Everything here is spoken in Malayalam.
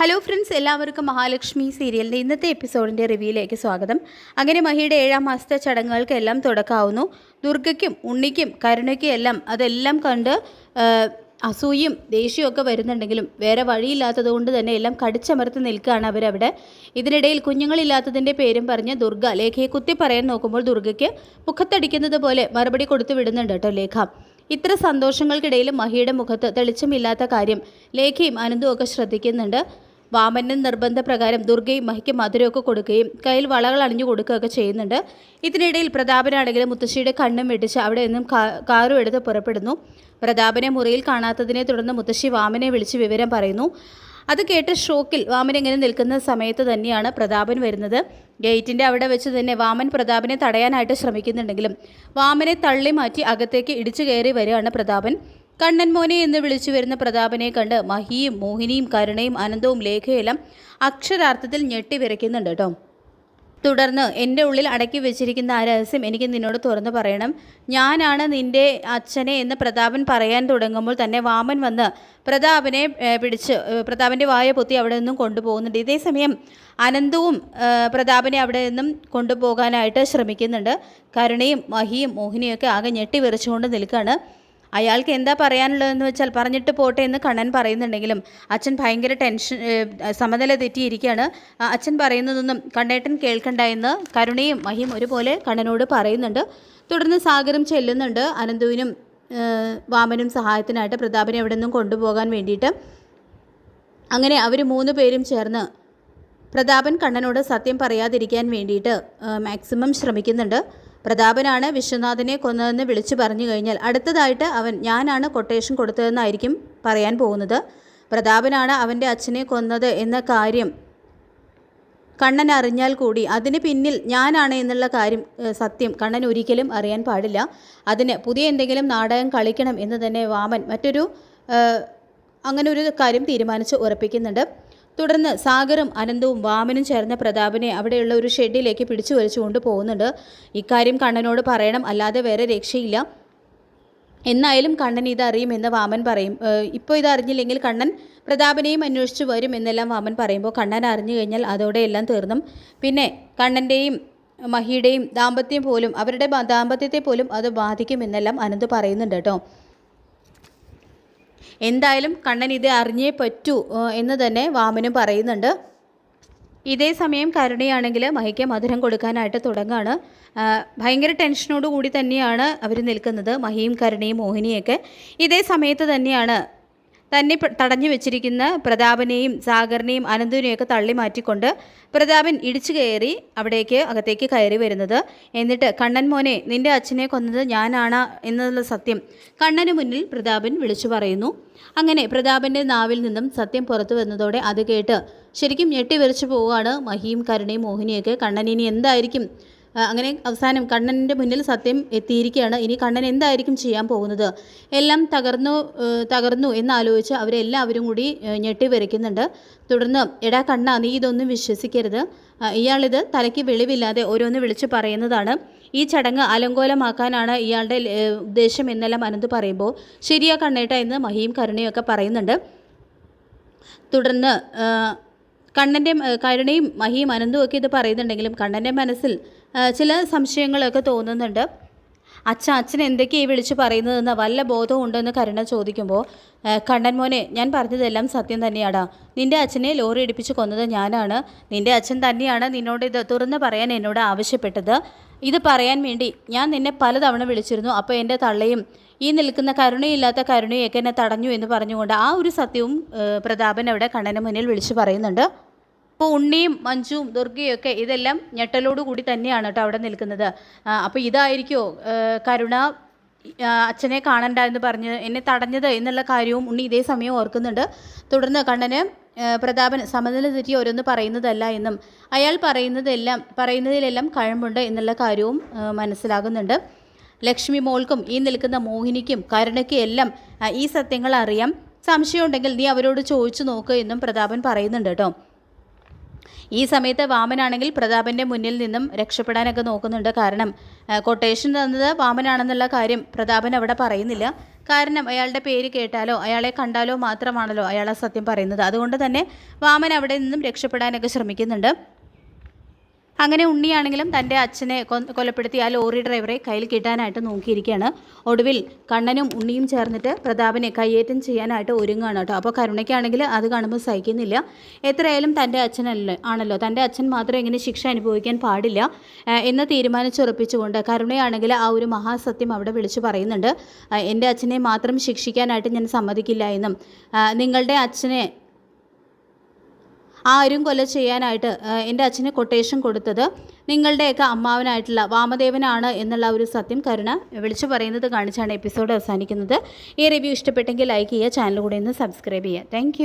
ഹലോ ഫ്രണ്ട്സ്, എല്ലാവർക്കും മഹാലക്ഷ്മി സീരിയലിൻ്റെ ഇന്നത്തെ എപ്പിസോഡിൻ്റെ റിവ്യൂയിലേക്ക് സ്വാഗതം. അങ്ങനെ മഹിയുടെ 7ാം മാസത്തെ ചടങ്ങുകൾക്കെല്ലാം തുടക്കമാവുന്നു. ദുർഗയ്ക്കും ഉണ്ണിക്കും കരുണയ്ക്കും അതെല്ലാം കണ്ട് അസൂയും ദേഷ്യമൊക്കെ വരുന്നുണ്ടെങ്കിലും വേറെ വഴിയില്ലാത്തതുകൊണ്ട് തന്നെ എല്ലാം കടിച്ചമർത്തി നിൽക്കുകയാണ് അവരവിടെ. ഇതിനിടയിൽ കുഞ്ഞുങ്ങളില്ലാത്തതിൻ്റെ പേരും പറഞ്ഞ് ദുർഗ ലേഖയെ കുത്തി പറയാൻ നോക്കുമ്പോൾ ദുർഗയ്ക്ക് മുഖത്തടിക്കുന്നത് പോലെ മറുപടി കൊടുത്തു വിടുന്നുണ്ട് കേട്ടോ ലേഖ. ഇത്ര സന്തോഷങ്ങൾക്കിടയിലും മഹിയുടെ മുഖത്ത് തെളിച്ചമില്ലാത്ത കാര്യം ലേഖയും അനന്തും ഒക്കെ ശ്രദ്ധിക്കുന്നുണ്ട്. വാമൻ്റെ നിർബന്ധപ്രകാരം ദുർഗയും മഹിക്ക് മധുരമൊക്കെ കൊടുക്കുകയും കയ്യിൽ വളകൾ അണിഞ്ഞു കൊടുക്കുകയൊക്കെ ചെയ്യുന്നുണ്ട്. ഇതിനിടയിൽ പ്രതാപനാണെങ്കിൽ മുത്തശ്ശിയുടെ കണ്ണും വെട്ടിച്ച് അവിടെ നിന്നും കാറും എടുത്ത് പുറപ്പെടുന്നു. പ്രതാപനെ മുറിയിൽ കാണാത്തതിനെ തുടർന്ന് മുത്തശ്ശി വാമനെ വിളിച്ച് വിവരം പറയുന്നു. അത് കേട്ട് ഷോക്കിൽ വാമൻ ഇങ്ങനെ നിൽക്കുന്ന സമയത്ത് തന്നെയാണ് പ്രതാപൻ വരുന്നത്. ഗേറ്റിൻ്റെ അവിടെ വെച്ച് തന്നെ വാമൻ പ്രതാപനെ തടയാനായിട്ട് ശ്രമിക്കുന്നുണ്ടെങ്കിലും വാമനെ തള്ളി മാറ്റി അകത്തേക്ക് ഇടിച്ചു കയറി വരികയാണ് പ്രതാപൻ. കണ്ണൻ മോനെ എന്ന് വിളിച്ചു വരുന്ന പ്രതാപനെ കണ്ട് മഹിയും മോഹിനിയും കരുണയും അനന്തവും ലേഖയെല്ലാം അക്ഷരാർത്ഥത്തിൽ ഞെട്ടി വിറയ്ക്കുന്നുണ്ട് കേട്ടോ. തുടർന്ന് എൻ്റെ ഉള്ളിൽ അടക്കി വെച്ചിരിക്കുന്ന ആ രഹസ്യം എനിക്ക് നിന്നോട് തുറന്നു പറയണം. ഞാനാണ് നിൻ്റെ അച്ഛനെ എന്ന് പ്രതാപൻ പറയാൻ തുടങ്ങുമ്പോൾ തന്നെ വാമൻ വന്ന് പ്രതാപനെ പിടിച്ച് പ്രതാപൻ്റെ വായ പൊത്തി അവിടെ നിന്നും കൊണ്ടുപോകുന്നുണ്ട്. ഇതേസമയം അനന്തവും പ്രതാപനെ അവിടെ നിന്നും കൊണ്ടുപോകാനായിട്ട് ശ്രമിക്കുന്നുണ്ട്. കരുണയും മഹിയും മോഹിനിയൊക്കെ ആകെ ഞെട്ടി വിറച്ചുകൊണ്ട് നിൽക്കുകയാണ്. അയാൾക്ക് എന്താ പറയാനുള്ളതെന്ന് വെച്ചാൽ പറഞ്ഞിട്ട് പോട്ടെ എന്ന് കണ്ണൻ പറയുന്നുണ്ടെങ്കിലും അച്ഛൻ ഭയങ്കര സമനില തെറ്റിയിരിക്കുകയാണ്. അച്ഛൻ പറയുന്നതൊന്നും കണ്ണേട്ടൻ കേൾക്കണ്ട എന്ന് കരുണയും മഹിയും ഒരുപോലെ കണ്ണനോട് പറയുന്നുണ്ട്. തുടർന്ന് സാഗരം ചെല്ലുന്നുണ്ട് അനന്തുവിനും വാമനും സഹായത്തിനായിട്ട് പ്രതാപനെ അവിടെ നിന്നും കൊണ്ടുപോകാൻ വേണ്ടിയിട്ട്. അങ്ങനെ അവർ 3 പേരും ചേർന്ന് പ്രതാപൻ കണ്ണനോട് സത്യം പറയാതിരിക്കാൻ വേണ്ടിയിട്ട് മാക്സിമം ശ്രമിക്കുന്നുണ്ട്. പ്രതാപനാണ് വിശ്വനാഥനെ കൊന്നതെന്ന് വിളിച്ചു പറഞ്ഞു കഴിഞ്ഞാൽ അടുത്തതായിട്ട് ഞാനാണ് കൊട്ടേഷൻ കൊടുത്തതെന്നായിരിക്കും പറയാൻ പോകുന്നത്. പ്രതാപനാണ് അവൻ്റെ അച്ഛനെ കൊന്നത് എന്ന കാര്യം കണ്ണൻ അറിഞ്ഞാൽ കൂടി അതിന് പിന്നിൽ ഞാനാണ് എന്നുള്ള കാര്യം സത്യം കണ്ണൻ ഒരിക്കലും അറിയാൻ പാടില്ല. അതിന് പുതിയ എന്തെങ്കിലും നാടകം കളിക്കണം എന്ന് തന്നെ വാമൻ അങ്ങനെ ഒരു കാര്യം തീരുമാനിച്ച് ഉറപ്പിക്കുന്നുണ്ട്. തുടർന്ന് സാഗറും അനന്തവും വാമനും ചേർന്ന പ്രതാപനെ അവിടെയുള്ള ഒരു ഷെഡിലേക്ക് പിടിച്ചു വലിച്ചുകൊണ്ട് പോകുന്നുണ്ട്. ഇക്കാര്യം കണ്ണനോട് പറയണം, അല്ലാതെ വേറെ രക്ഷയില്ല. എന്നായാലും കണ്ണൻ ഇതറിയുമെന്ന് വാമൻ പറയും. ഇപ്പോൾ ഇതറിഞ്ഞില്ലെങ്കിൽ കണ്ണൻ പ്രതാപനെയും അന്വേഷിച്ച് വരും എന്നെല്ലാം വാമൻ പറയുമ്പോൾ കണ്ണൻ അറിഞ്ഞു കഴിഞ്ഞാൽ അതോടെ എല്ലാം തീർന്നും. പിന്നെ കണ്ണൻ്റെയും മഹിയുടെയും ദാമ്പത്യം പോലും അവരുടെ ദാമ്പത്യത്തെ പോലും അത് ബാധിക്കുമെന്നെല്ലാം അനന്ത് പറയുന്നുണ്ട് കേട്ടോ. എന്തായാലും കണ്ണൻ ഇത് അറിഞ്ഞേ പറ്റൂ എന്ന് തന്നെ വാമനും പറയുന്നുണ്ട്. ഇതേ സമയം കരുണയാണെങ്കിൽ മഹിക്ക് മധുരം കൊടുക്കാനായിട്ട് തുടങ്ങുകയാണ്. ഭയങ്കര ടെൻഷനോട് കൂടി തന്നെയാണ് അവർ നിൽക്കുന്നത്, മഹിയും കരുണയും മോഹിനിയൊക്കെ. ഇതേ സമയത്ത് തന്നെയാണ് തന്നെ തടഞ്ഞു വെച്ചിരിക്കുന്ന പ്രതാപനെയും സാഗറിനെയും അനന്തുവിനെയൊക്കെ തള്ളി മാറ്റിക്കൊണ്ട് പ്രതാപൻ ഇടിച്ചു കയറി അകത്തേക്ക് കയറി വരുന്നത്. എന്നിട്ട് കണ്ണൻ മോനെ, നിൻ്റെ അച്ഛനെ കൊന്നത് ഞാനാണ് എന്നുള്ള സത്യം കണ്ണന് മുന്നിൽ പ്രതാപൻ വിളിച്ചു പറയുന്നു. അങ്ങനെ പ്രതാപൻ്റെ നാവിൽ നിന്നും സത്യം പുറത്തു വന്നതോടെ അത് കേട്ട് ശരിക്കും ഞെട്ടിവെറിച്ചു പോവുകയാണ് മഹിയും കരുണയും മോഹിനിയൊക്കെ. കണ്ണൻ ഇനി എന്തായിരിക്കും, അങ്ങനെ അവസാനം കണ്ണൻ്റെ മുന്നിൽ സത്യം എത്തിയിരിക്കുകയാണ്. ഇനി കണ്ണൻ എന്തായിരിക്കും ചെയ്യാൻ പോകുന്നത്? എല്ലാം തകർന്നു എന്നാലോചിച്ച് അവരെല്ലാവരും കൂടി ഞെട്ടിവെറിക്കുന്നുണ്ട്. തുടർന്ന് എടാ കണ്ണ, നീ ഇതൊന്നും വിശ്വസിക്കരുത്, ഇയാളിത് തലയ്ക്ക് വെളിവില്ലാതെ ഓരോന്ന് വിളിച്ച് പറയുന്നതാണ്, ഈ ചടങ്ങ് അലങ്കോലമാക്കാനാണ് ഇയാളുടെ ഉദ്ദേശം എന്നെല്ലാം അനന്ത് പറയുമ്പോൾ ശരിയാ കണ്ണേട്ട എന്ന് മഹിയും കരുണയൊക്കെ പറയുന്നുണ്ട്. തുടർന്ന് കരുണയും മഹിയും അനന്തും ഒക്കെ ഇത് പറയുന്നുണ്ടെങ്കിലും കണ്ണൻ്റെ മനസ്സിൽ ചില സംശയങ്ങളൊക്കെ തോന്നുന്നുണ്ട്. അച്ഛൻ എന്തൊക്കെയാണ് വിളിച്ച് പറയുന്നതെന്ന് വല്ല ബോധവും ഉണ്ടെന്ന് കരുണ ചോദിക്കുമ്പോൾ കണ്ണൻ മോനെ, ഞാൻ പറഞ്ഞതെല്ലാം സത്യം തന്നെയാടാ. നിൻ്റെ അച്ഛനെ ലോറി ഇടിപ്പിച്ച് കൊന്നത് ഞാനാണ്. നിൻ്റെ അച്ഛൻ തന്നെയാണ് നിന്നോട് ഇത് തുറന്ന് പറയാൻ എന്നോട് ആവശ്യപ്പെട്ടത്. ഇത് പറയാൻ വേണ്ടി ഞാൻ നിന്നെ പലതവണ വിളിച്ചിരുന്നു. അപ്പോൾ എൻ്റെ തള്ളയും ഈ നിൽക്കുന്ന കരുണയില്ലാത്ത കരുണയൊക്കെ എന്നെ തടഞ്ഞു എന്ന് പറഞ്ഞുകൊണ്ട് ആ ഒരു സത്യവും പ്രതാപൻ അവിടെ കണ്ണന് മുന്നിൽ വിളിച്ച് പറയുന്നുണ്ട്. അപ്പോൾ ഉണ്ണിയും മഞ്ജുവും ദുർഗയൊക്കെ ഇതെല്ലാം ഞെട്ടലോടു കൂടി തന്നെയാണ് കേട്ടോ അവിടെ നിൽക്കുന്നത്. അപ്പോൾ ഇതായിരിക്കുമോ കരുണ അച്ഛനെ കാണണ്ട എന്ന് പറഞ്ഞ് എന്നെ തടഞ്ഞത് എന്നുള്ള കാര്യവും ഉണ്ണി ഇതേ സമയം ഓർക്കുന്നുണ്ട്. തുടർന്ന് കണ്ണന് പ്രതാപൻ സമനില തെറ്റി ഓരോന്ന് പറയുന്നതല്ല എന്നും അയാൾ പറയുന്നതിലെല്ലാം കഴമ്പുണ്ട് എന്നുള്ള കാര്യവും മനസ്സിലാകുന്നുണ്ട്. ലക്ഷ്മി മോൾക്കും ഈ നിൽക്കുന്ന മോഹിനിക്കും കരുണയ്ക്കും എല്ലാം ഈ സത്യങ്ങൾ അറിയാം. സംശയമുണ്ടെങ്കിൽ നീ അവരോട് ചോദിച്ചു നോക്കുക എന്നും പ്രതാപൻ പറയുന്നുണ്ട് കേട്ടോ. ഈ സമയത്ത് വാമനാണെങ്കിൽ പ്രതാപൻ്റെ മുന്നിൽ നിന്നും രക്ഷപ്പെടാനൊക്കെ നോക്കുന്നുണ്ട്. കാരണം കൊട്ടേഷൻ തന്നത് വാമനാണെന്നുള്ള കാര്യം പ്രതാപൻ അവിടെ പറയുന്നില്ല. കാരണം അയാളുടെ പേര് കേട്ടാലോ അയാളെ കണ്ടാലോ മാത്രമാണല്ലോ അയാൾ സത്യം പറയുന്നത്. അതുകൊണ്ട് തന്നെ വാമൻ അവിടെ നിന്നും രക്ഷപ്പെടാനൊക്കെ ശ്രമിക്കുന്നുണ്ട്. അങ്ങനെ ഉണ്ണിയാണെങ്കിലും തൻ്റെ അച്ഛനെ കൊലപ്പെടുത്തി ആ ലോറി ഡ്രൈവറെ കയ്യിൽ കിട്ടാനായിട്ട് നോക്കിയിരിക്കുകയാണ്. ഒടുവിൽ കണ്ണനും ഉണ്ണിയും ചേർന്നിട്ട് പ്രതാപനെ കയ്യേറ്റം ചെയ്യാനായിട്ട് ഒരുങ്ങുകയാണ് കേട്ടോ. അപ്പോൾ കരുണയ്ക്കാണെങ്കിൽ അത് കാണുമ്പോൾ സഹിക്കുന്നില്ല. എത്രയായാലും തൻ്റെ ആണല്ലോ, തൻ്റെ അച്ഛൻ മാത്രം ഇങ്ങനെ ശിക്ഷ അനുഭവിക്കാൻ പാടില്ല എന്ന് തീരുമാനിച്ചുറപ്പിച്ചുകൊണ്ട് കരുണയാണെങ്കിൽ ആ ഒരു മഹാസത്യം അവിടെ വിളിച്ചു പറയുന്നുണ്ട്. എൻ്റെ അച്ഛനെ മാത്രം ശിക്ഷിക്കാനായിട്ട് ഞാൻ സമ്മതിക്കില്ല എന്നും നിങ്ങളുടെ അച്ഛനെ ആരും കൊല ചെയ്യാനായിട്ട് എൻ്റെ അച്ഛന് കൊട്ടേഷൻ കൊടുത്തത് നിങ്ങളുടെയൊക്കെ അമ്മാവനായിട്ടുള്ള വാമദേവനാണ് എന്നുള്ള ഒരു സത്യം കരുണ വിളിച്ചു പറയുന്നത് കാണിച്ചാണ് എപ്പിസോഡ് അവസാനിക്കുന്നത്. ഈ റിവ്യൂ ഇഷ്ടപ്പെട്ടെങ്കിൽ ലൈക്ക് ചെയ്യുക, ചാനൽ കൂടെ ഒന്ന് സബ്സ്ക്രൈബ് ചെയ്യുക. താങ്ക്